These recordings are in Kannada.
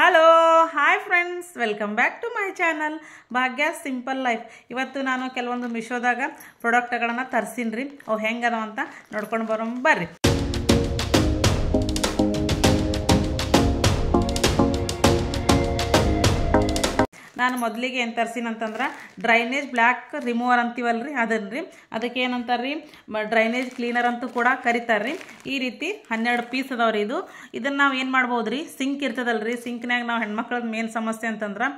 Hello hi friends, welcome back to my channel Bhagya simple life. ಇವತ್ತು ನಾನು ಕೆಲವೊಂದು ಮಿಶೋದಾಗ ಪ್ರಾಡಕ್ಟ್ಗಳನ್ನು ತರಿಸೀನಿ ರೀ. ಅವು ಹೆಂಗದ ಅಂತ ನೋಡ್ಕೊಂಡು ಬರೋಣ ಬರ್ರಿ. ನಾನು ಮೊದಲಿಗೆ ಏನು ತರಿಸೀನಿ ಅಂತಂದ್ರೆ ಡ್ರೈನೇಜ್ ಬ್ಲ್ಯಾಕ್ ರಿಮೂವರ್ ಅಂತೀವಲ್ಲ ರೀ, ಅದನ್ನು ರೀ. ಅದಕ್ಕೆ ಏನಂತಾರೆ ರೀ, ಡ್ರೈನೇಜ್ ಕ್ಲೀನರ್ ಅಂತೂ ಕೂಡ ಕರೀತಾರೆ ರೀ. ಈ ರೀತಿ 12 ಪೀಸ್ ಅದಾವ ರೀ. ಇದನ್ನು ನಾವು ಏನು ಮಾಡ್ಬೋದು ರೀ, ಸಿಂಕ್ ಇರ್ತದಲ್ಲ ರೀ, ಸಿಂಕ್ನಾಗ ನಾವು ಹೆಣ್ಮಕ್ಳದ್ದು ಮೇನ್ ಸಮಸ್ಯೆ ಅಂತಂದ್ರೆ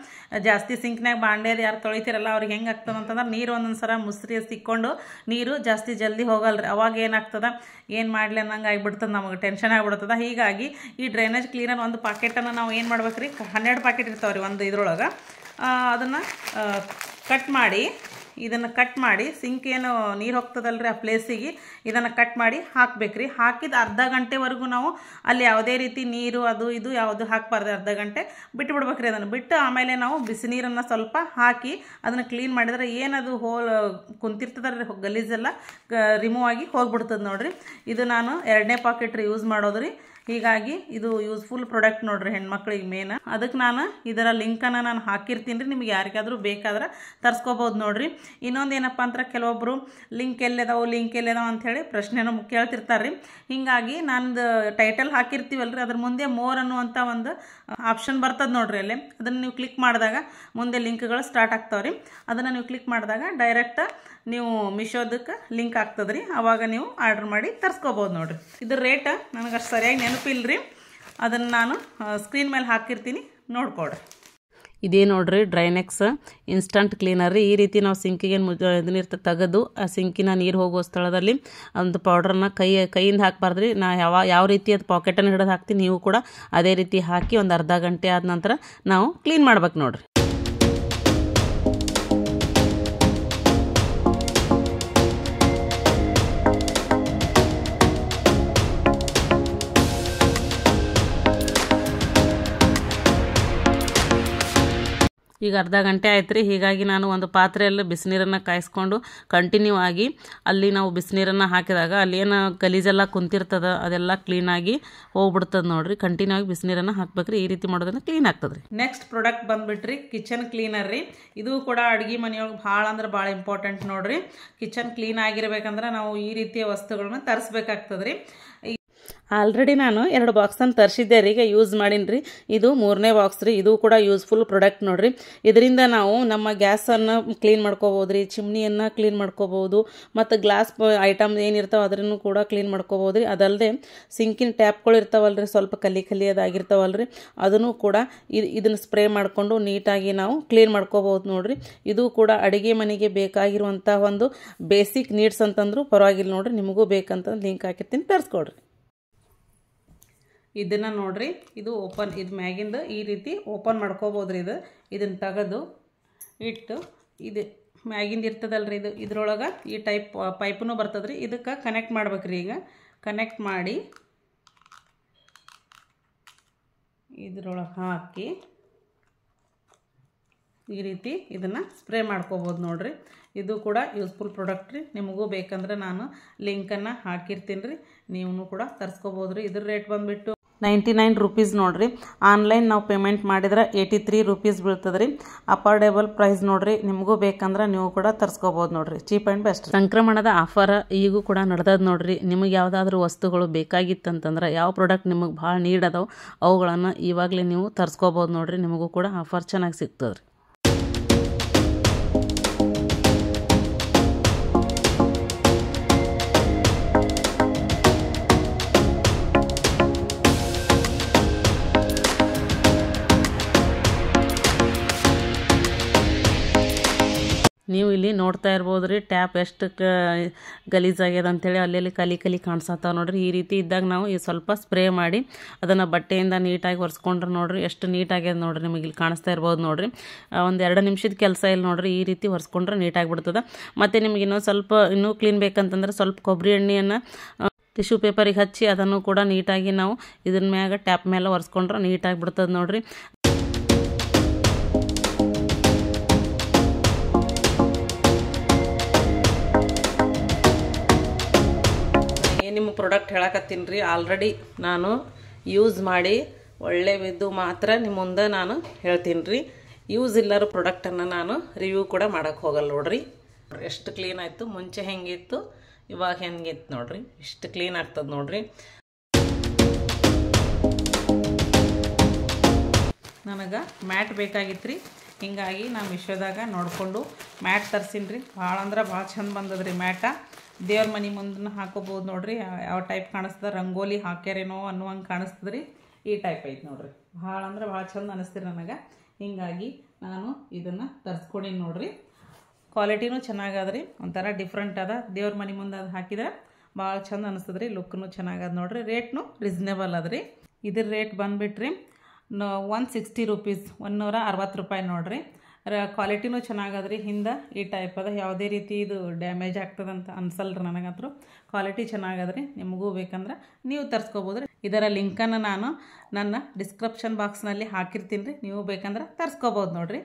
ಜಾಸ್ತಿ ಸಿಂಕ್ನಾಗ ಬಾಂಡ್ಯದು ಯಾರು ತೊಳಿತಿರಲ್ಲ ಅವ್ರಿಗೆ ಹೆಂಗೆ ಆಗ್ತದೆ ಅಂತಂದ್ರೆ ನೀರು ಒಂದೊಂದು ಸಲ ಮುಸ್ರಿ ಸಿಕ್ಕೊಂಡು ನೀರು ಜಾಸ್ತಿ ಜಲ್ದಿ ಹೋಗಲ್ಲ ರೀ. ಅವಾಗ ಏನಾಗ್ತದೆ, ಏನು ಮಾಡಲಿ ಅನ್ನಂಗೆ ಆಗಿಬಿಡ್ತದೆ, ನಮಗೆ ಟೆನ್ಷನ್ ಆಗಿಬಿಡ್ತದೆ. ಹೀಗಾಗಿ ಈ ಡ್ರೈನೇಜ್ ಕ್ಲೀನರ್ ಒಂದು ಪಾಕೆಟನ್ನು ನಾವು ಏನು ಮಾಡ್ಬೇಕು ರೀ, 12 ಪಾಕೆಟ್ ಇರ್ತಾವೆ ರೀ ಒಂದು ಇದ್ರೊಳಗೆ. ಅದನ್ನು ಇದನ್ನು ಕಟ್ ಮಾಡಿ ಸಿಂಕ್ ಏನು ನೀರು ಹೋಗ್ತದಲ್ರಿ ಆ ಪ್ಲೇಸಿಗೆ ಇದನ್ನು ಕಟ್ ಮಾಡಿ ಹಾಕ್ಬೇಕ್ರಿ. ಹಾಕಿದ ಅರ್ಧ ಗಂಟೆವರೆಗೂ ನಾವು ಅಲ್ಲಿ ಯಾವುದೇ ರೀತಿ ನೀರು ಅದು ಇದು ಯಾವುದು ಹಾಕಬಾರ್ದು. ಅರ್ಧ ಗಂಟೆ ಬಿಟ್ಟು ಬಿಡ್ಬೇಕ್ರಿ. ಅದನ್ನು ಬಿಟ್ಟು ಆಮೇಲೆ ನಾವು ಬಿಸಿ ನೀರನ್ನು ಸ್ವಲ್ಪ ಹಾಕಿ ಅದನ್ನು ಕ್ಲೀನ್ ಮಾಡಿದ್ರೆ ಏನದು ಹೋಲ್ ಕುಂತಿರ್ತದಲ್ರಿ ಗಲೀಜೆಲ್ಲ ರಿಮೂವ್ ಆಗಿ ಹೋಗ್ಬಿಡ್ತದೆ ನೋಡ್ರಿ. ಇದು ನಾನು 2ನೇ ಪಾಕೆಟ್ ಯೂಸ್ ಮಾಡೋದು ರೀ. ಹೀಗಾಗಿ ಇದು ಯೂಸ್ಫುಲ್ ಪ್ರಾಡಕ್ಟ್ ನೋಡ್ರಿ ಹೆಣ್ಮಕ್ಳಿಗೆ ಮೇನ್. ಅದಕ್ಕೆ ನಾನು ಇದರ ಲಿಂಕನ್ನು ನಾನು ಹಾಕಿರ್ತೀನಿ ರೀ. ನಿಮ್ಗೆ ಯಾರಿಗಾದ್ರೂ ಬೇಕಾದ್ರೆ ತರಿಸ್ಕೋಬೋದು ನೋಡ್ರಿ. ಇನ್ನೊಂದು ಏನಪ್ಪ ಅಂದ್ರೆ ಕೆಲವೊಬ್ಬರು ಲಿಂಕ್ ಎಲ್ಲಿದಾವೆ ಅಂಥೇಳಿ ಪ್ರಶ್ನೆನೂ ಕೇಳ್ತಿರ್ತಾರೆ ರೀ. ಹೀಗಾಗಿ ನಂದು ಟೈಟಲ್ ಹಾಕಿರ್ತೀವಲ್ರಿ, ಅದ್ರ ಮುಂದೆ ಮೋರ್ ಅನ್ನುವಂಥ ಒಂದು ಆಪ್ಷನ್ ಬರ್ತದೆ ನೋಡ್ರಿ. ಅಲ್ಲಿ ಅದನ್ನು ನೀವು ಕ್ಲಿಕ್ ಮಾಡಿದಾಗ ಮುಂದೆ ಲಿಂಕ್ಗಳು ಸ್ಟಾರ್ಟ್ ಆಗ್ತಾವೆ ರೀ. ಅದನ್ನು ನೀವು ಕ್ಲಿಕ್ ಮಾಡಿದಾಗ ಡೈರೆಕ್ಟ್ ನೀವು ಮಿಶೋದಕ್ಕೆ ಲಿಂಕ್ ಆಗ್ತದೆ ರೀ. ಆವಾಗ ನೀವು ಆರ್ಡ್ರ್ ಮಾಡಿ ತರಿಸ್ಕೋಬೋದು ನೋಡ್ರಿ. ಇದ್ರ ರೇಟ್ ನನಗೆ ಅಷ್ಟು ಸರಿಯಾಗಿ ನೆನಪಿಲ್ಲ ರೀ. ಅದನ್ನು ನಾನು ಸ್ಕ್ರೀನ್ ಮೇಲೆ ಹಾಕಿರ್ತೀನಿ, ನೋಡ್ಕೊಡ್ರಿ. ಇದೇ ನೋಡ್ರಿ ಡ್ರೈನೆಕ್ಸ್ ಇನ್ಸ್ಟಂಟ್ ಕ್ಲೀನರ್ ರೀ. ಈ ರೀತಿ ನಾವು ಸಿಂಕಿಗೆ ಇದನ್ನಿರ್ತ ತೆಗೆದು ಆ ಸಿಂಕಿನ ನೀರು ಹೋಗೋ ಸ್ಥಳದಲ್ಲಿ ಒಂದು ಪೌಡ್ರನ್ನ ಕೈಯಿಂದ ಹಾಕಬಾರ್ದು ರೀ. ನಾ ಯಾವ ರೀತಿ ಅದು ಪಾಕೆಟನ್ನು ಹಿಡಿದು ಹಾಕ್ತೀನಿ, ನೀವು ಕೂಡ ಅದೇ ರೀತಿ ಹಾಕಿ ಒಂದು ಅರ್ಧ ಗಂಟೆ ಆದ ನಂತರ ನಾವು ಕ್ಲೀನ್ ಮಾಡ್ಬೇಕು ನೋಡ್ರಿ. ಈಗ ಅರ್ಧ ಗಂಟೆ ಆಯ್ತು ರೀ. ಹೀಗಾಗಿ ನಾನು ಒಂದು ಪಾತ್ರೆಯಲ್ಲಿ ಬಿಸಿನೀರನ್ನು ಕಾಯಿಸ್ಕೊಂಡು ಕಂಟಿನ್ಯೂ ಆಗಿ ಅಲ್ಲಿ ನಾವು ಬಿಸಿನೀರನ್ನು ಹಾಕಿದಾಗ ಅಲ್ಲಿ ಏನು ಗಲೀಜೆಲ್ಲ ಕುಂತಿರ್ತದೆ ಅದೆಲ್ಲ ಕ್ಲೀನಾಗಿ ಹೋಗ್ಬಿಡ್ತದೆ ನೋಡ್ರಿ. ಕಂಟಿನ್ಯೂ ಆಗಿ ಬಿಸಿನೀರನ್ನು ಹಾಕ್ಬೇಕ್ರಿ. ಈ ರೀತಿ ಮಾಡೋದನ್ನ ಕ್ಲೀನ್ ಆಗ್ತದೆ ರೀ. ನೆಕ್ಸ್ಟ್ ಪ್ರಾಡಕ್ಟ್ ಬಂದ್ಬಿಟ್ರಿ ಕಿಚನ್ ಕ್ಲೀನರ್ ರೀ. ಇದು ಕೂಡ ಅಡುಗೆ ಮನೆಯೊಳಗೆ ಭಾಳ ಅಂದ್ರೆ ಭಾಳ ಇಂಪಾರ್ಟೆಂಟ್ ನೋಡ್ರಿ. ಕಿಚನ್ ಕ್ಲೀನ್ ಆಗಿರ್ಬೇಕಂದ್ರೆ ನಾವು ಈ ರೀತಿಯ ವಸ್ತುಗಳನ್ನ ತರಿಸ್ಬೇಕಾಗ್ತದೆ ರೀ. ಆಲ್ರೆಡಿ ನಾನು 2 ಬಾಕ್ಸನ್ನು ತರಿಸಿದ್ದೆ ರೀ, ಈಗ ಯೂಸ್ ಮಾಡೀನಿ ರೀ. ಇದು 3ನೇ ಬಾಕ್ಸ್ ರೀ. ಇದು ಕೂಡ ಯೂಸ್ಫುಲ್ ಪ್ರಾಡಕ್ಟ್ ನೋಡ್ರಿ. ಇದರಿಂದ ನಾವು ನಮ್ಮ ಗ್ಯಾಸನ್ನು ಕ್ಲೀನ್ ಮಾಡ್ಕೋಬೋದು ರೀ, ಚಿಮ್ನಿಯನ್ನು ಕ್ಲೀನ್ ಮಾಡ್ಕೋಬೋದು, ಮತ್ತು ಗ್ಲಾಸ್ ಐಟಮ್ಸ್ ಏನಿರ್ತಾವೆ ಅದನ್ನು ಕೂಡ ಕ್ಲೀನ್ ಮಾಡ್ಕೋಬೋದು ರೀ. ಅದಲ್ಲದೆ ಸಿಂಕಿನ ಟ್ಯಾಪ್ಗಳು ಇರ್ತಾವಲ್ರಿ, ಸ್ವಲ್ಪ ಕಲಿ ಅದಾಗಿರ್ತಾವಲ್ರಿ, ಅದನ್ನು ಕೂಡ ಇದನ್ನು ಸ್ಪ್ರೇ ಮಾಡಿಕೊಂಡು ನೀಟಾಗಿ ನಾವು ಕ್ಲೀನ್ ಮಾಡ್ಕೋಬೋದು ನೋಡ್ರಿ. ಇದು ಕೂಡ ಅಡುಗೆ ಮನೆಗೆ ಬೇಕಾಗಿರುವಂಥ ಒಂದು ಬೇಸಿಕ್ ನೀಡ್ಸ್ ಅಂತಂದ್ರೂ ಪರವಾಗಿಲ್ಲ ನೋಡ್ರಿ. ನಿಮಗೂ ಬೇಕಂತ ಲಿಂಕ್ ಹಾಕಿರ್ತೀನಿ, ತರಿಸ್ಕೊಡ್ರಿ. ಇದನ್ನು ನೋಡ್ರಿ, ಇದು ಮ್ಯಾಗಿಂದ ಈ ರೀತಿ ಓಪನ್ ಮಾಡ್ಕೋಬೋದ್ರಿ. ಇದನ್ನು ತೆಗೆದು ಇಟ್ಟು ಇದು ಮ್ಯಾಗಿಂದ ಇರ್ತದಲ್ರಿ, ಇದ್ರೊಳಗೆ ಈ ಟೈಪ್ ಪೈಪನ್ನು ಬರ್ತದ್ರಿ. ಇದಕ್ಕೆ ಕನೆಕ್ಟ್ ಮಾಡ್ಬೇಕ್ರಿ. ಈಗ ಕನೆಕ್ಟ್ ಮಾಡಿ ಇದ್ರೊಳಗೆ ಹಾಕಿ ಈ ರೀತಿ ಇದನ್ನು ಸ್ಪ್ರೇ ಮಾಡ್ಕೋಬೋದು ನೋಡ್ರಿ. ಇದು ಕೂಡ ಯೂಸ್ಫುಲ್ ಪ್ರಾಡಕ್ಟ್ ರೀ. ನಿಮಗೂ ಬೇಕಂದ್ರೆ ನಾನು ಲಿಂಕನ್ನು ಹಾಕಿರ್ತೀನಿ ರೀ, ನೀವು ಕೂಡ ತರಿಸ್ಕೋಬೋದು ರೀ. ಇದ್ರ ರೇಟ್ ಬಂದುಬಿಟ್ಟು 99 ರೂಪೀಸ್ ನೋಡ್ರಿ. ಆನ್ಲೈನ್ ನಾವು ಪೇಮೆಂಟ್ ಮಾಡಿದ್ರೆ 83 ರೂಪೀಸ್ ಬೀಳ್ತದೆ ರೀ. ಅಫೋರ್ಡೆಬಲ್ ಪ್ರೈಸ್ ನೋಡ್ರಿ. ನಿಮಗೂ ಬೇಕಂದ್ರೆ ನೀವು ಕೂಡ ತರಿಸ್ಕೋಬೋದು ನೋಡ್ರಿ. Cheap and best. ಸಂಕ್ರಮಣದ ಆಫರ್ ಈಗೂ ಕೂಡ ನಡೆದದ ನೋಡ್ರಿ. ನಿಮಗೆ ಯಾವುದಾದ್ರೂ ವಸ್ತುಗಳು ಬೇಕಾಗಿತ್ತಂತಂದ್ರೆ ಯಾವ ಪ್ರಾಡಕ್ಟ್ ನಿಮಗೆ ಭಾಳ ನೀಡ್ ಅದಾವೆ ಅವುಗಳನ್ನು ಇವಾಗಲೇ ನೀವು ತರಿಸ್ಕೋಬೋದು ನೋಡ್ರಿ. ನಿಮಗೂ ಕೂಡ ಆಫರ್ ಚೆನ್ನಾಗಿ ಸಿಗ್ತದೆ ರೀ. ನೀವು ಇಲ್ಲಿ ನೋಡ್ತಾ ಇರ್ಬೋದು ರೀ, ಟ್ಯಾಪ್ ಎಷ್ಟು ಗಲೀಜಾಗ್ಯದ ಅಂಥೇಳಿ ಅಲ್ಲಿ ಕಲಿ ಕಾಣಿಸತ್ತಾವ ನೋಡ್ರಿ. ಈ ರೀತಿ ಇದ್ದಾಗ ನಾವು ಈ ಸ್ವಲ್ಪ ಸ್ಪ್ರೇ ಮಾಡಿ ಅದನ್ನು ಬಟ್ಟೆಯಿಂದ ನೀಟಾಗಿ ಒರೆಸ್ಕೊಂಡ್ರೆ ನೋಡ್ರಿ ಎಷ್ಟು ನೀಟಾಗ್ಯದ ನೋಡ್ರಿ. ನಿಮಗೆ ಇಲ್ಲಿ ಕಾಣಿಸ್ತಾ ಇರ್ಬೋದು ನೋಡ್ರಿ. ಒಂದು 2 ನಿಮಿಷದ ಕೆಲಸ ಇಲ್ಲ ನೋಡ್ರಿ. ಈ ರೀತಿ ಒರೆಸ್ಕೊಂಡ್ರೆ ನೀಟಾಗಿಬಿಡ್ತದೆ. ಮತ್ತು ನಿಮಗೆ ಇನ್ನೂ ಕ್ಲೀನ್ ಬೇಕಂತಂದ್ರೆ ಸ್ವಲ್ಪ ಕೊಬ್ಬರಿ ಎಣ್ಣೆಯನ್ನು ಟಿಶ್ಯೂ ಪೇಪರಿಗೆ ಹಚ್ಚಿ ಅದನ್ನು ಕೂಡ ನೀಟಾಗಿ ನಾವು ಇದ್ರ ಮ್ಯಾಗ ಟ್ಯಾಪ್ ಮೇಲೆ ಒರೆಸ್ಕೊಂಡ್ರೆ ನೀಟಾಗಿ ಬಿಡ್ತದೆ ನೋಡ್ರಿ. ನಿಮ್ಮ ಪ್ರಾಡಕ್ಟ್ ಹೇಳಕತ್ತೀನಿ ರೀ. ಆಲ್ರೆಡಿ ನಾನು ಯೂಸ್ ಮಾಡಿ ಒಳ್ಳೆಯದು ಮಾತ್ರ ನಿಮ್ಮ ಮುಂದೆ ನಾನು ಹೇಳ್ತೀನಿ ರೀ. ಯೂಸ್ ಇಲ್ಲರ ಪ್ರಾಡಕ್ಟನ್ನು ನಾನು ರಿವ್ಯೂ ಕೂಡ ಮಾಡೋಕ್ಕೆ ಹೋಗಲ್ಲ ನೋಡ್ರಿ. ಎಷ್ಟು ಕ್ಲೀನ್ ಆಯಿತು, ಮುಂಚೆ ಹೆಂಗಿತ್ತು ಇವಾಗ ಹೆಂಗಿತ್ತು ನೋಡ್ರಿ, ಇಷ್ಟು ಕ್ಲೀನ್ ಆಗ್ತದೆ ನೋಡ್ರಿ. ನನಗೆ ಮ್ಯಾಟ್ ಬೇಕಾಗಿತ್ತು ರೀ, ಹಿಂಗಾಗಿ ನಾನು ವಿಶ್ವದಾಗ ನೋಡಿಕೊಂಡು ಮ್ಯಾಟ್ ತರ್ಸೀನಿ ರೀ. ಭಾಳ ಅಂದ್ರೆ ಭಾಳ ಚಂದ ಬಂದದ್ರಿ ಮ್ಯಾಟ. ದೇವ್ರ ಮನೆ ಮುಂದೆ ಹಾಕೋಬೋದು ನೋಡ್ರಿ. ಯಾವ ಟೈಪ್ ಕಾಣಿಸ್ತದೆ, ರಂಗೋಲಿ ಹಾಕ್ಯಾರೇನೋ ಅನ್ನುವಂಗೆ ಕಾಣಿಸ್ತದೆ ರೀ. ಈ ಟೈಪ್ ಐತೆ ನೋಡ್ರಿ. ಭಾಳ ಅಂದ್ರೆ ಭಾಳ ಚಂದ ಅನಿಸ್ತೀರಿ ನನಗೆ. ಹಿಂಗಾಗಿ ನಾನು ಇದನ್ನು ತರಿಸ್ಕೊಂಡೀನಿ ನೋಡ್ರಿ. ಕ್ವಾಲಿಟಿನೂ ಚೆನ್ನಾಗದ್ರಿ, ಒಂಥರ ಡಿಫ್ರೆಂಟ್ ಅದ. ದೇವ್ರ ಮನೆ ಮುಂದೆ ಅದು ಹಾಕಿದ್ರೆ ಭಾಳ ಚಂದ ಅನಿಸ್ತದೆ ರೀ. ಲುಕ್ನು ಚೆನ್ನಾಗದ ನೋಡ್ರಿ. ರೇಟ್ನು ರೀಸ್ನೇಬಲ್ ಅದ ರೀ. ಇದ್ರ ರೇಟ್ ಬಂದುಬಿಟ್ರಿ 160 ರೂಪೀಸ್, 160 ರೂಪಾಯಿ ನೋಡ್ರಿ. ಕ್ವಾಲಿಟಿನೂ ಚೆನ್ನಾಗದ್ರಿ. ಹಿಂದೆ ಈ ಟೈಪ್ ಅದ, ಯಾವುದೇ ರೀತಿ ಇದು ಡ್ಯಾಮೇಜ್ ಆಗ್ತದಂತ ಅನ್ಸಲ್ರಿ ನನಗಂತೂ. ಕ್ವಾಲಿಟಿ ಚೆನ್ನಾಗದ್ರಿ. ನಿಮಗೂ ಬೇಕಂದ್ರೆ ನೀವು ತರಿಸ್ಕೋಬೋದು ರೀ. ಇದರ ಲಿಂಕನ್ನು ನಾನು ನನ್ನ ಡಿಸ್ಕ್ರಿಪ್ಷನ್ ಬಾಕ್ಸ್ನಲ್ಲಿ ಹಾಕಿರ್ತೀನಿ ರೀ. ನೀವು ಬೇಕಂದ್ರೆ ತರಿಸ್ಕೋಬೋದು ನೋಡ್ರಿ.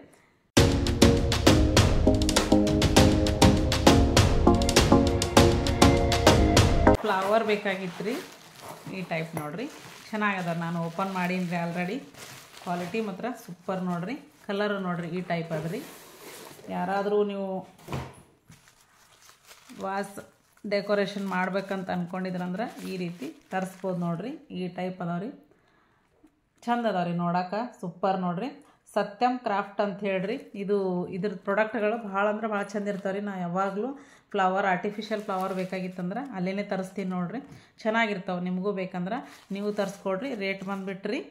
ಫ್ಲವರ್ ಬೇಕಾಗಿತ್ತು ರೀ. ಈ ಟೈಪ್ ನೋಡ್ರಿ, ಚೆನ್ನಾಗದ. ನಾನು ಓಪನ್ ಮಾಡೀನಿ ರೀ ಆಲ್ರೆಡಿ. ಕ್ವಾಲಿಟಿ ಮಾತ್ರ ಸೂಪರ್ ನೋಡ್ರಿ. ಕಲರ್ ನೋಡ್ರಿ ಈ ಟೈಪ್ ಅದ್ರಿ. ಯಾರಾದರೂ ನೀವು ವಾಸ್ ಡೆಕೋರೇಷನ್ ಮಾಡ್ಬೇಕಂತ ಅಂದ್ಕೊಂಡಿದ್ರಂದ್ರೆ ಈ ರೀತಿ ತರಿಸ್ಬೋದು ನೋಡ್ರಿ. ಈ ಟೈಪ್ ಅದಾವ್ರಿ, ಚಂದ ಅದಾವ್ರಿ ನೋಡೋಕೆ. ಸೂಪರ್ ನೋಡ್ರಿ. ಸತ್ಯಂ ಕ್ರಾಫ್ಟ್ ಅಂತ ಹೇಳ್ರಿ. ಇದ್ರ ಪ್ರಾಡಕ್ಟ್ಗಳು ಭಾಳ ಅಂದ್ರೆ ಭಾಳ ಚಂದ ಇರ್ತಾವ್ರಿ. ನಾ ಯಾವಾಗಲೂ ಫ್ಲವರ್, ಆರ್ಟಿಫಿಷಿಯಲ್ ಫ್ಲವರ್ ಬೇಕಾಗಿತ್ತಂದ್ರೆ ಅಲ್ಲೇ ತರಿಸ್ತೀನಿ ನೋಡ್ರಿ. ಚೆನ್ನಾಗಿರ್ತಾವೆ. ನಿಮಗೂ ಬೇಕಂದ್ರೆ ನೀವು ತರಿಸ್ಕೊಡ್ರಿ. ರೇಟ್ ಬಂದುಬಿಟ್ರಿ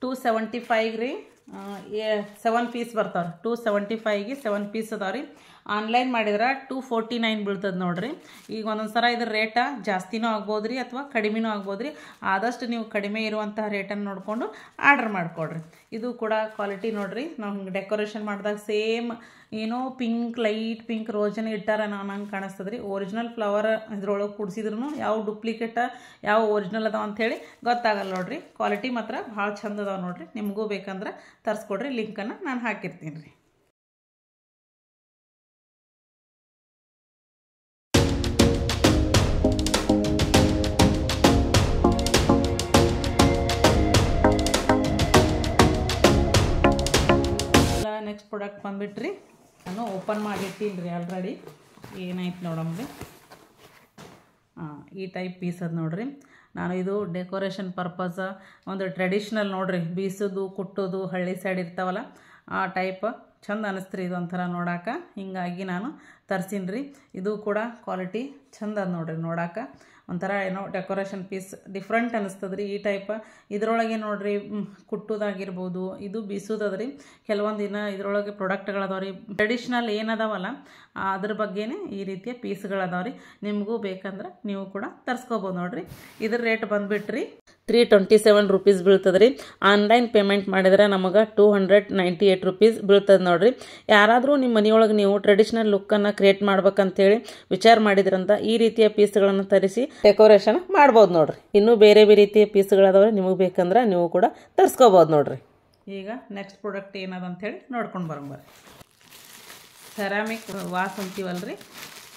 275 ರೀ. 7 ಪೀಸ್ ಬರ್ತಾವೆ. 275ಗೆ 7 ಪೀಸ್ ಅದಾವೆ ರೀ. ಆನ್ಲೈನ್ ಮಾಡಿದ್ರೆ 249 ಬೀಳ್ತದೆ ನೋಡ್ರಿ. ಈಗ ಒಂದೊಂದು ಸಲ ಇದ್ರ ರೇಟ ಜಾಸ್ತಿನೂ ಆಗ್ಬೋದು ರೀ ಅಥವಾ ಕಡಿಮೆನೂ ಆಗ್ಬೋದು ರೀ. ಆದಷ್ಟು ನೀವು ಕಡಿಮೆ ಇರುವಂತಹ ರೇಟನ್ನು ನೋಡಿಕೊಂಡು ಆರ್ಡ್ರ್ ಮಾಡಿಕೊಡ್ರಿ. ಇದು ಕೂಡ ಕ್ವಾಲಿಟಿ ನೋಡ್ರಿ. ನಾವು ಹಿಂಗೆ ಡೆಕೋರೇಷನ್ ಮಾಡಿದಾಗ ಸೇಮ್ ಏನೋ ಪಿಂಕ್, ಲೈಟ್ ಪಿಂಕ್ ರೋಜನ್ನು ಇಟ್ಟಾರ ನಂಗೆ ಕಾಣಿಸ್ತದೆ ರೀ. ಒರಿಜಿನಲ್ ಫ್ಲವರ್ ಇದ್ರೊಳಗೆ ಕುಡಿಸಿದ್ರು ಯಾವ ಡೂಪ್ಲಿಕೇಟ ಯಾವ ಒರಿಜಿನಲ್ ಅದಾವ ಅಂಥೇಳಿ ಗೊತ್ತಾಗಲ್ಲ ನೋಡ್ರಿ. ಕ್ವಾಲಿಟಿ ಮಾತ್ರ ಭಾಳ ಚಂದ ಅದಾವ ನೋಡ್ರಿ. ನಿಮಗೂ ಬೇಕಂದ್ರೆ ತರಿಸ್ಕೊಡ್ರಿ. ಲಿಂಕನ್ನು ನಾನು ಹಾಕಿರ್ತೀನಿ ರೀ. ನೆಕ್ಸ್ಟ್ ಪ್ರಾಡಕ್ಟ್ ಬಂದುಬಿಟ್ರಿ. ನಾನು ಓಪನ್ ಮಾಡಿರ್ತೀನಿ ರೀ ಆಲ್ರೆಡಿ. ಏನಾಯ್ತು ನೋಡಮ್ರಿ. ಈ ಟೈಪ್ ಪೀಸ್ ಅದು ನೋಡ್ರಿ. ನಾನು ಇದು ಡೆಕೋರೇಷನ್ ಪರ್ಪಸ್, ಒಂದು ಟ್ರೆಡಿಷ್ನಲ್ ನೋಡ್ರಿ, ಬೀಸೋದು ಕುಟ್ಟೋದು ಹಳ್ಳಿ ಸೈಡ್ ಇರ್ತಾವಲ್ಲ ಆ ಟೈಪ್ ಚಂದ ಅನಿಸ್ತ್ರಿ ಇದು ಒಂಥರ ನೋಡೋಕೆ. ಹಿಂಗಾಗಿ ನಾನು ತರ್ಸೀನಿ ರೀ. ಇದು ಕೂಡ ಕ್ವಾಲಿಟಿ ಚಂದ ಅದ ನೋಡ್ರಿ. ನೋಡೋಕೆ ಒಂಥರ ಏನೋ ಡೆಕೋರೇಷನ್ ಪೀಸ್ ಡಿಫ್ರೆಂಟ್ ಅನಿಸ್ತದೆ ರೀ. ಈ ಟೈಪ್ ಇದರೊಳಗೆ ನೋಡ್ರಿ ಕುಟ್ಟೋದಾಗಿರ್ಬೋದು, ಇದು ಬೀಸೋದದ ರೀ. ಕೆಲವೊಂದು ಇದರೊಳಗೆ ಪ್ರಾಡಕ್ಟ್ಗಳದಾವ ರೀ. ಟ್ರೆಡಿಷ್ನಲ್ ಏನದಾವಲ್ಲ ಅದ್ರ ಬಗ್ಗೆನೇ ಈ ರೀತಿಯ ಪೀಸ್ಗಳದಾವ ರೀ. ನಿಮಗೂ ಬೇಕಂದ್ರೆ ನೀವು ಕೂಡ ತರಿಸ್ಕೋಬೋದು ನೋಡ್ರಿ. ಇದ್ರ ರೇಟ್ ಬಂದುಬಿಟ್ರಿ 327 ರೂಪೀಸ್ ಬೀಳ್ತದೆ ರೀ. ಆನ್ಲೈನ್ ಪೇಮೆಂಟ್ ಮಾಡಿದ್ರೆ ನಮಗೆ 298 ರೂಪೀಸ್ ಬೀಳ್ತದೆ ನೋಡ್ರಿ. ಯಾರಾದರೂ ನಿಮ್ಮ ಮನೆಯೊಳಗೆ ನೀವು ಟ್ರೆಡಿಷ್ನಲ್ ಲುಕ್ಕನ್ನು ಕ್ರಿಯೇಟ್ ಮಾಡ್ಬೇಕಂತೇಳಿ ವಿಚಾರ ಮಾಡಿದ್ರಂತ ಈ ರೀತಿಯ ಪೀಸ್ಗಳನ್ನು ತರಿಸಿ ಡೆಕೋರೇಷನ್ ಮಾಡ್ಬೋದು ನೋಡ್ರಿ. ಇನ್ನೂ ಬೇರೆ ಬೇರೆ ರೀತಿಯ ಪೀಸ್ಗಳದಾವ್ರಿ. ನಿಮಗೆ ಬೇಕಂದ್ರೆ ನೀವು ಕೂಡ ತರಿಸ್ಕೋಬೋದು ನೋಡ್ರಿ. ಈಗ ನೆಕ್ಸ್ಟ್ ಪ್ರಾಡಕ್ಟ್ ಏನದ ಅಂಥೇಳಿ ನೋಡ್ಕೊಂಡು ಬರೋಂಬರ್ರಿ. ಸೆರಾಮಿಕ್ ವಾಸ್ ಅಂತೀವಲ್ರಿ,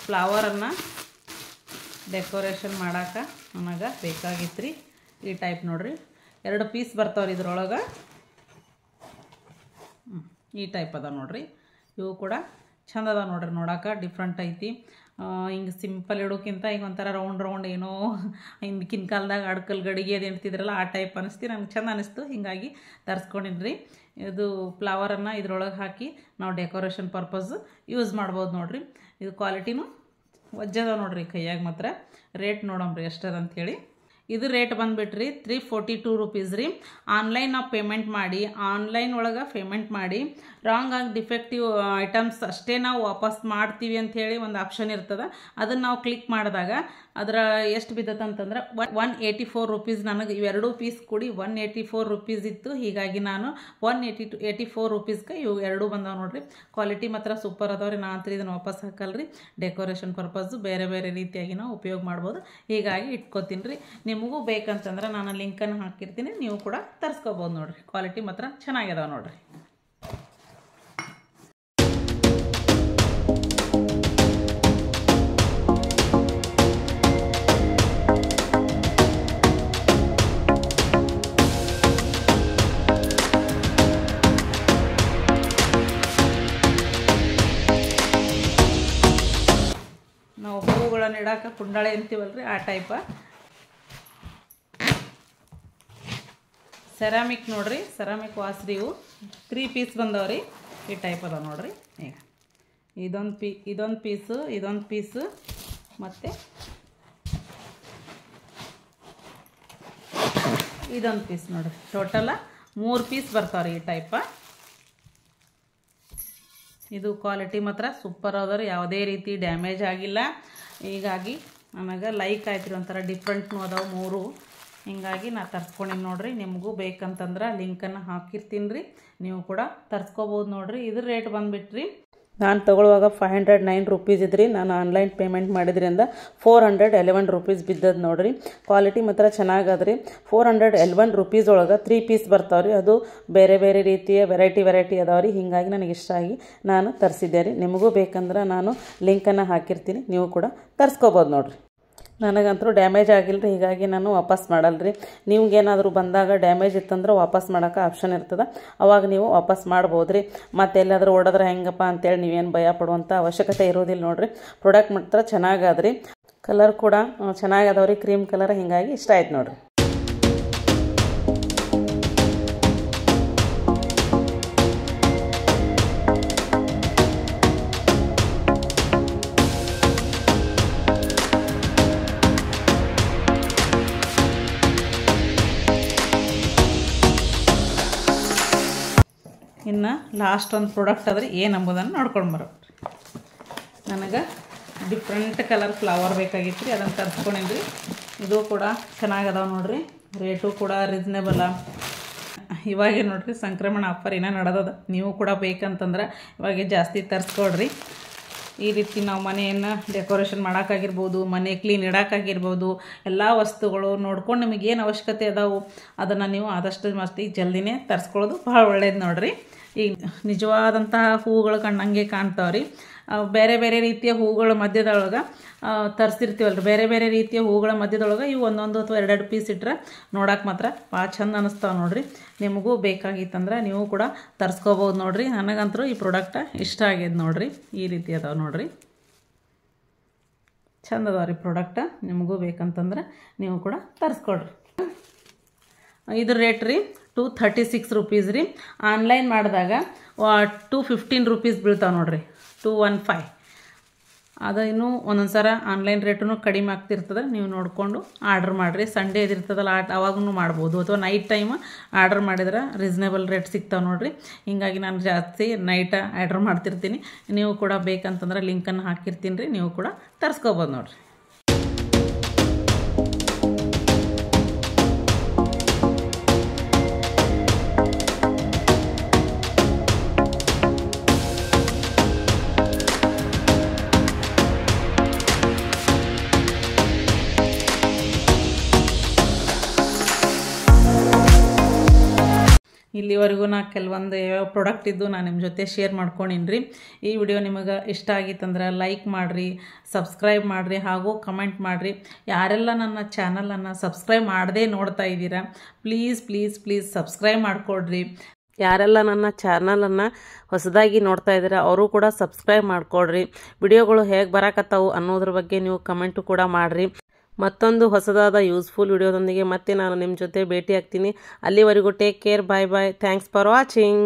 ಫ್ಲವರನ್ನು ಡೆಕೋರೇಷನ್ ಮಾಡೋಕೆ ನನಗೆ ಬೇಕಾಗಿತ್ತು ರೀ. ಈ ಟೈಪ್ ನೋಡ್ರಿ. 2 ಪೀಸ್ ಬರ್ತಾವ್ರಿ ಇದ್ರೊಳಗೆ. ಈ ಟೈಪ್ ಅದ ನೋಡ್ರಿ. ಇವು ಕೂಡ ಚಂದ ಅದ ನೋಡ್ರಿ. ನೋಡೋಕೆ ಡಿಫ್ರೆಂಟ್ ಐತಿ. ಹಿಂಗೆ ಸಿಂಪಲ್ ಇಡೋಕ್ಕಿಂತ ಈಗ ಒಂಥರ ರೌಂಡ್ ಏನೋ ಹಿಂದಿನ ಕಾಲದಾಗ ಅಡ್ಕಲ್ ಗಡಿಗೆ ಅದು ಇಡ್ತಿದ್ರಲ್ಲ ಆ ಟೈಪ್ ಅನಿಸ್ತಿ. ನಂಗೆ ಚಂದ ಅನಿಸ್ತು, ಹಿಂಗಾಗಿ ತರಿಸ್ಕೊಂಡಿನ್ರಿ. ಇದು ಫ್ಲವರನ್ನು ಇದ್ರೊಳಗೆ ಹಾಕಿ ನಾವು ಡೆಕೋರೇಷನ್ ಪರ್ಪಸ್ ಯೂಸ್ ಮಾಡ್ಬೋದು ನೋಡ್ರಿ. ಇದು ಕ್ವಾಲಿಟಿನೂ ವಜ್ಜದ ನೋಡ್ರಿ. ಕೈಯಾಗ ಮಾತ್ರ ರೇಟ್ ನೋಡಮ್ರಿ ಎಷ್ಟದ ಅಂಥೇಳಿ. ಇದು ರೇಟ್ ಬಂದುಬಿಟ್ರಿ 342 ರೂಪೀಸ್ ರೀ. ಆನ್ಲೈನ್ ನಾವು ಪೇಮೆಂಟ್ ಮಾಡಿ, ಆನ್ಲೈನ್ ಒಳಗೆ ಪೇಮೆಂಟ್ ಮಾಡಿ ರಾಂಗ್ ಆಗಿ ಡಿಫೆಕ್ಟಿವ್ ಐಟಮ್ಸ್ ಅಷ್ಟೇ ನಾವು ವಾಪಸ್ ಮಾಡ್ತೀವಿ ಅಂಥೇಳಿ ಒಂದು ಆಪ್ಷನ್ ಇರ್ತದೆ. ಅದನ್ನು ನಾವು ಕ್ಲಿಕ್ ಮಾಡಿದಾಗ ಅದರ ಎಷ್ಟು ಬಿದ್ದತ್ತೆ ಅಂತಂದ್ರೆ 184 ರೂಪೀಸ್. ನನಗೆ ಇವೆರಡು ಪೀಸ್ ಕೂಡಿ 184 ರೂಪೀಸ್ ಇತ್ತು. ಹೀಗಾಗಿ ನಾನು 184 ರೂಪೀಸ್ಗೆ ಇವು ಎರಡೂ ಬಂದಾವೆ ನೋಡ್ರಿ. ಕ್ವಾಲಿಟಿ ಮಾತ್ರ ಸೂಪರ್ ಅದಾವ್ರಿ. ನಾ ಅಂತ ಇದನ್ನು ವಾಪಸ್ ಹಾಕಲ್ರಿ. ಡೆಕೋರೇಷನ್ ಪರ್ಪಸ್ಸು ಬೇರೆ ಬೇರೆ ರೀತಿಯಾಗಿ ನಾವು ಉಪಯೋಗ ಮಾಡ್ಬೋದು. ಹೀಗಾಗಿ ಇಟ್ಕೋತೀನಿ ರೀ. ನಿಮಗೂ ಬೇಕಂತಂದ್ರೆ ನಾನು ಲಿಂಕನ್ನು ಹಾಕಿರ್ತೀನಿ. ನೀವು ಕೂಡ ತರಿಸ್ಕೋಬೋದು ನೋಡ್ರಿ. ಕ್ವಾಲಿಟಿ ಮಾತ್ರ ಚೆನ್ನಾಗಿದಾವೆ ನೋಡ್ರಿ. ಇಡಾಕ ಕುಂಡಾಳೆ ಅಂತೀವಲ್ರಿ ಆ ಟೈಪ. ಸೆರಾಮಿಕ್ ನೋಡ್ರಿ, ಸೆರಾಮಿಕ್ ವಾಸ್ರಿ ಇವು 3 ಪೀಸ್ ಬಂದವ್ರಿ. ಈ ಟೈಪ್ ಅದಾವ ನೋಡ್ರಿ. ಈಗ ಇದೊಂದು ಪೀಸು ಮತ್ತು ಇದೊಂದು ಪೀಸ್ ನೋಡ್ರಿ. ಟೋಟಲ 3 ಪೀಸ್ ಬರ್ತಾವ್ರಿ ಈ ಟೈಪ. ಇದು ಕ್ವಾಲಿಟಿ ಮಾತ್ರ ಸೂಪರ್ ಅದಾವ್ರಿ, ಯಾವುದೇ ರೀತಿ ಡ್ಯಾಮೇಜ್ ಆಗಿಲ್ಲ. ಹೀಗಾಗಿ ನನಗೆ ಲೈಕ್ ಆಯ್ತು ರೀ, ಒಂಥರ ಡಿಫ್ರೆಂಟ್ನೂ ಅದಾವೆ 3. ಹಿಂಗಾಗಿ ನಾ ತರ್ಸ್ಕೊಂಡಿನಿ ನೋಡ್ರಿ. ನಿಮಗೂ ಬೇಕಂತಂದ್ರೆ ಲಿಂಕನ್ನು ಹಾಕಿರ್ತೀನಿ ರೀ, ನೀವು ಕೂಡ ತರ್ಸ್ಕೊಬೋದು ನೋಡ್ರಿ. ಇದ್ರ ರೇಟ್ ಬಂದುಬಿಟ್ರಿ, ನಾನು ತೊಗೊಳ್ಳುವಾಗ 509 ರೂಪೀಸ್ ಇದ್ರಿ. ನಾನು ಆನ್ಲೈನ್ ಪೇಮೆಂಟ್ ಮಾಡಿದ್ರಿಂದ 411 ರೂಪೀಸ್ ಬಿದ್ದದ್ದು ನೋಡ್ರಿ. ಕ್ವಾಲಿಟಿ ಮಾತ್ರ ಚೆನ್ನಾಗದ್ರಿ. 411 ರೂಪೀಸ್ ಒಳಗೆ 3 ಪೀಸ್ ಬರ್ತಾವ್ರಿ. ಅದು ಬೇರೆ ಬೇರೆ ರೀತಿಯ ವೆರೈಟಿ ಅದಾವ್ರಿ. ಹೀಗಾಗಿ ನನಗೆ ಇಷ್ಟ ಆಗಿ ನಾನು ತರಿಸಿದ್ದೆ ರೀ. ನಿಮಗೂ ಬೇಕಂದ್ರೆ ನಾನು ಲಿಂಕನ್ನು ಹಾಕಿರ್ತೀನಿ, ನೀವು ಕೂಡ ತರಿಸ್ಕೋಬೋದು ನೋಡ್ರಿ. ನನಗಂತೂ ಡ್ಯಾಮೇಜ್ ಆಗಿಲ್ಲ ರೀ, ಹೀಗಾಗಿ ನಾನು ವಾಪಸ್ ಮಾಡಲ್ರಿ. ನಿಮ್ಗೇನಾದರೂ ಬಂದಾಗ ಡ್ಯಾಮೇಜ್ ಇತ್ತಂದ್ರೆ ವಾಪಸ್ ಮಾಡೋಕೆ ಆಪ್ಷನ್ ಇರ್ತದೆ, ಅವಾಗ ನೀವು ವಾಪಸ್ ಮಾಡ್ಬೋದು ರೀ. ಮತ್ತು ಎಲ್ಲಾದರೂ ಓಡಿದ್ರೆ ಹೆಂಗಪ್ಪ ಅಂತೇಳಿ ನೀವೇನು ಭಯ ಪಡುವಂಥ ಅವಶ್ಯಕತೆ ಇರೋದಿಲ್ಲ ನೋಡ್ರಿ. ಪ್ರಾಡಕ್ಟ್ ಮಾತ್ರ ಚೆನ್ನಾಗದ್ರಿ, ಕಲರ್ ಕೂಡ ಚೆನ್ನಾಗದವ್ರಿ, ಕ್ರೀಮ್ ಕಲರ್. ಹೀಗಾಗಿ ಇಷ್ಟ ಆಯ್ತು ನೋಡ್ರಿ. ಇನ್ನು ಲಾಸ್ಟ್ ಒಂದು ಪ್ರಾಡಕ್ಟ್ ಅದ್ರಿ, ಏನು ಅಂಬೋದನ್ನು ನೋಡ್ಕೊಂಡು ಬರೋ. ನನಗೆ ಡಿಫ್ರೆಂಟ್ ಕಲರ್ ಫ್ಲವರ್ ಬೇಕಾಗಿತ್ತು ರೀ, ಅದನ್ನು ತರಿಸ್ಕೊಂಡಿದ್ರಿ. ಇದು ಕೂಡ ಚೆನ್ನಾಗದಾವ ನೋಡ್ರಿ, ರೇಟು ಕೂಡ ರೀಸನೇಬಲ. ಇವಾಗೆ ನೋಡ್ರಿ ಸಂಕ್ರಮಣ ಆಫರ್ ಏನೋ ನಡೆದದ, ನೀವು ಕೂಡ ಬೇಕಂತಂದ್ರೆ ಇವಾಗೆ ಜಾಸ್ತಿ ತರಿಸ್ಕೊಡ್ರಿ. ಈ ರೀತಿ ನಾವು ಮನೆಯನ್ನು ಡೆಕೋರೇಷನ್ ಮಾಡೋಕ್ಕಾಗಿರ್ಬೋದು, ಮನೆ ಕ್ಲೀನ್ ಇಡೋಕ್ಕಾಗಿರ್ಬೋದು, ಎಲ್ಲ ವಸ್ತುಗಳು ನೋಡ್ಕೊಂಡು ನಿಮಗೇನು ಅವಶ್ಯಕತೆ ಅದಾವು ಅದನ್ನು ನೀವು ಆದಷ್ಟು ಮಸ್ತಿ ಜಲ್ದಿನೇ ತರಿಸ್ಕೊಳ್ಳೋದು ಭಾಳ ಒಳ್ಳೇದು ನೋಡ್ರಿ. ಈಗ ನಿಜವಾದಂತಹ ಹೂಗಳು ಕಣ್ಣಂಗೆ ಕಾಣ್ತಾವ್ರಿ. ಬೇರೆ ಬೇರೆ ರೀತಿಯ ಹೂಗಳ ಮಧ್ಯದೊಳಗೆ ತರಿಸಿರ್ತೀವಲ್ರಿ, ಬೇರೆ ಬೇರೆ ರೀತಿಯ ಹೂಗಳ ಮಧ್ಯದೊಳಗೆ ಇವು ಒಂದೊಂದು ಅಥವಾ 2 ಪೀಸ್ ಇಟ್ಟರೆ ನೋಡೋಕೆ ಮಾತ್ರ ಭಾಳ ಚಂದ ಅನ್ನಿಸ್ತಾವೆ ನೋಡ್ರಿ. ನಿಮಗೂ ಬೇಕಾಗಿತ್ತಂದ್ರೆ ನೀವು ಕೂಡ ತರಿಸ್ಕೋಬೋದು ನೋಡ್ರಿ. ನನಗಂತೂ ಈ ಪ್ರಾಡಕ್ಟ ಇಷ್ಟ ಆಗ್ಯದ ನೋಡ್ರಿ. ಈ ರೀತಿ ಅದಾವೆ ನೋಡ್ರಿ, ಚಂದ ಅದಾವ ರೀ ಪ್ರಾಡಕ್ಟ. ನಿಮಗೂ ಬೇಕಂತಂದ್ರೆ ನೀವು ಕೂಡ ತರಿಸ್ಕೊಡ್ರಿ. ಇದ್ರ ರೇಟ್ ರೀ 236 ರೂಪೀಸ್ ರೀ. ಆನ್ಲೈನ್ ಮಾಡಿದಾಗ 215 ರೂಪೀಸ್ ಬೀಳ್ತಾವೆ ನೋಡ್ರಿ, 215. ಅದು ಇನ್ನೂ ಒಂದೊಂದು ಸಲ ಆನ್ಲೈನ್ ರೇಟೂ ಕಡಿಮೆ ಆಗ್ತಿರ್ತದೆ, ನೀವು ನೋಡಿಕೊಂಡು ಆರ್ಡ್ರ್ ಮಾಡಿರಿ. ಸಂಡೇ ಇದಿರ್ತದಲ್ಲ ಅವಾಗೂ ಮಾಡ್ಬೋದು, ಅಥವಾ ನೈಟ್ ಟೈಮ್ ಆರ್ಡ್ರ್ ಮಾಡಿದ್ರೆ ರೀಸನೇಬಲ್ ರೇಟ್ ಸಿಗ್ತಾವೆ ನೋಡ್ರಿ. ಹೀಗಾಗಿ ನಾನು ಜಾಸ್ತಿ ನೈಟ್ ಆರ್ಡ್ರ್ ಮಾಡ್ತಿರ್ತೀನಿ. ನೀವು ಕೂಡ ಬೇಕಂತಂದ್ರೆ ಲಿಂಕನ್ನು ಹಾಕಿರ್ತೀನಿ ರೀ, ನೀವು ಕೂಡ ತರಿಸ್ಕೋಬೋದು ನೋಡ್ರಿ. ಇಲ್ಲಿವರೆಗೂ ನಾ ಕೆಲವೊಂದು ಯಾವ್ಯಾವ ಪ್ರಾಡಕ್ಟ್ ಇದ್ದು ನಾನು ನಿಮ್ಮ ಜೊತೆ ಶೇರ್ ಮಾಡ್ಕೊಂಡಿನಿ ರೀ. ಈ ವಿಡಿಯೋ ನಿಮಗೆ ಇಷ್ಟ ಆಗಿತ್ತಂದ್ರೆ ಲೈಕ್ ಮಾಡಿರಿ, ಸಬ್ಸ್ಕ್ರೈಬ್ ಮಾಡಿರಿ, ಹಾಗೂ ಕಮೆಂಟ್ ಮಾಡಿರಿ. ಯಾರೆಲ್ಲ ನನ್ನ ಚಾನಲನ್ನು ಸಬ್ಸ್ಕ್ರೈಬ್ ಮಾಡದೇ ನೋಡ್ತಾ ಇದ್ದೀರಾ, ಪ್ಲೀಸ್ ಸಬ್ಸ್ಕ್ರೈಬ್ ಮಾಡಿಕೊಡ್ರಿ. ಯಾರೆಲ್ಲ ನನ್ನ ಚಾನಲನ್ನು ಹೊಸದಾಗಿ ನೋಡ್ತಾ ಇದ್ದೀರಾ ಅವರು ಕೂಡ ಸಬ್ಸ್ಕ್ರೈಬ್ ಮಾಡಿಕೊಡ್ರಿ. ವಿಡಿಯೋಗಳು ಹೇಗೆ ಬರಕತ್ತಾವು ಅನ್ನೋದ್ರ ಬಗ್ಗೆ ನೀವು ಕಮೆಂಟು ಕೂಡ ಮಾಡಿರಿ. ಮತ್ತೊಂದು ಹೊಸದಾದ ಯೂಸ್ಫುಲ್ ವಿಡಿಯೋದೊಂದಿಗೆ ಮತ್ತೆ ನಾನು ನಿಮ್ಮ ಜೊತೆ ಭೇಟಿ ಆಗ್ತೀನಿ. ಅಲ್ಲಿವರೆಗೂ take care, bye. Thanks for watching.